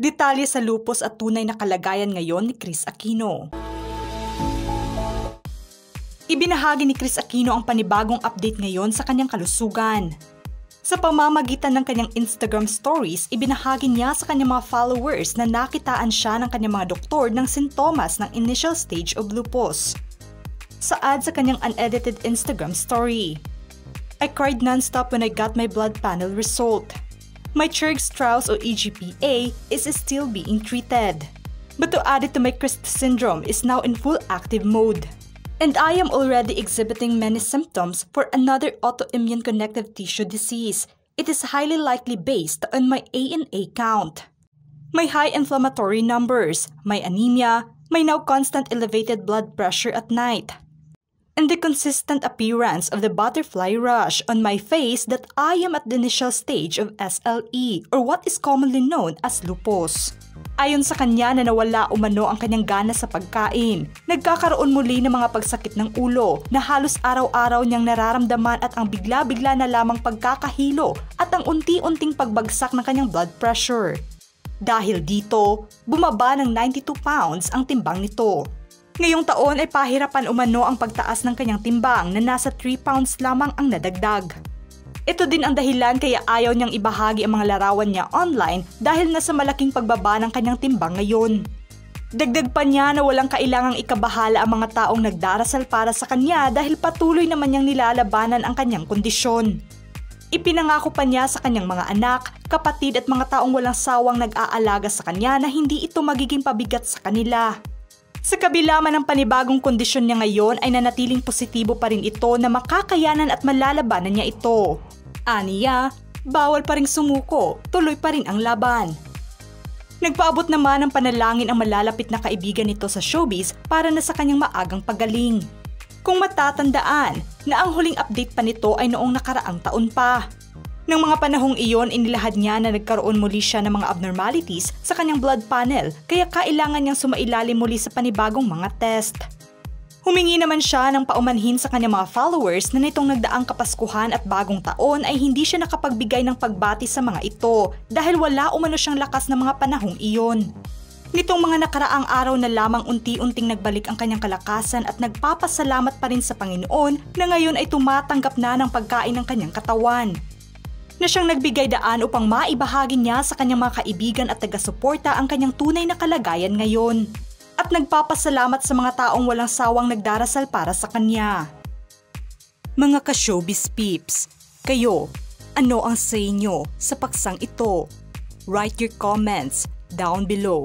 Detalye sa lupus at tunay na kalagayan ngayon ni Kris Aquino. Ibinahagi ni Kris Aquino ang panibagong update ngayon sa kanyang kalusugan. Sa pamamagitan ng kanyang Instagram stories, ibinahagi niya sa kanyang mga followers na nakitaan siya ng kanyang mga doktor ng sintomas ng initial stage of lupus. Saad sa kanyang unedited Instagram story, "I cried non-stop when I got my blood panel result. My Churg-Strauss o EGPA is still being treated. But to add it to my Christ syndrome is now in full active mode. And I am already exhibiting many symptoms for another autoimmune connective tissue disease. It is highly likely based on my ANA count. My high inflammatory numbers, my anemia, my now constant elevated blood pressure at night, and the consistent appearance of the butterfly rush on my face that I am at the initial stage of SLE or what is commonly known as lupus." Ayon sa kanya na nawala umano ang kanyang gana sa pagkain. Nagkakaroon muli ng mga pagsakit ng ulo na halos araw-araw niyang nararamdaman at ang bigla-bigla na lamang pagkakahilo at ang unti-unting pagbagsak ng kanyang blood pressure. Dahil dito, bumaba ng 92 pounds ang timbang nito. Ngayong taon ay pahirapan umano ang pagtaas ng kanyang timbang na nasa 3 pounds lamang ang nadagdag. Ito din ang dahilan kaya ayaw niyang ibahagi ang mga larawan niya online dahil nasa malaking pagbaba ng kanyang timbang ngayon. Dagdag pa niya na walang kailangang ikabahala ang mga taong nagdarasal para sa kanya dahil patuloy naman niyang nilalabanan ang kanyang kondisyon. Ipinangako pa niya sa kanyang mga anak, kapatid at mga taong walang sawang nag-aalaga sa kanya na hindi ito magiging pabigat sa kanila. Sa kabila man ng panibagong kondisyon niya ngayon ay nanatiling positibo pa rin ito na makakayanan at malalabanan niya ito. Aniya, bawal pa ring sumuko, tuloy pa rin ang laban. Nagpaabot naman ng panalangin ang malalapit na kaibigan nito sa showbiz para na sa kanyang maagang pagaling. Kung matatandaan na ang huling update pa nito ay noong nakaraang taon pa. Nang mga panahong iyon, inilahad niya na nagkaroon muli siya ng mga abnormalities sa kanyang blood panel kaya kailangan niyang sumailalim muli sa panibagong mga test. Humingi naman siya ng paumanhin sa kanyang mga followers na nitong nagdaang Kapaskuhan at Bagong Taon ay hindi siya nakapagbigay ng pagbati sa mga ito dahil wala umano siyang lakas ng mga panahong iyon. Nitong mga nakaraang araw na lamang unti-unting nagbalik ang kanyang kalakasan at nagpapasalamat pa rin sa Panginoon na ngayon ay tumatanggap na ng pagkain ng kanyang katawan. Na siyang nagbigay daan upang maibahagi niya sa kanyang mga kaibigan at taga-suporta ang kanyang tunay na kalagayan ngayon. At nagpapasalamat sa mga taong walang sawang nagdarasal para sa kanya. Mga ka-showbiz peeps, kayo, ano ang say nyo sa paksang ito? Write your comments down below.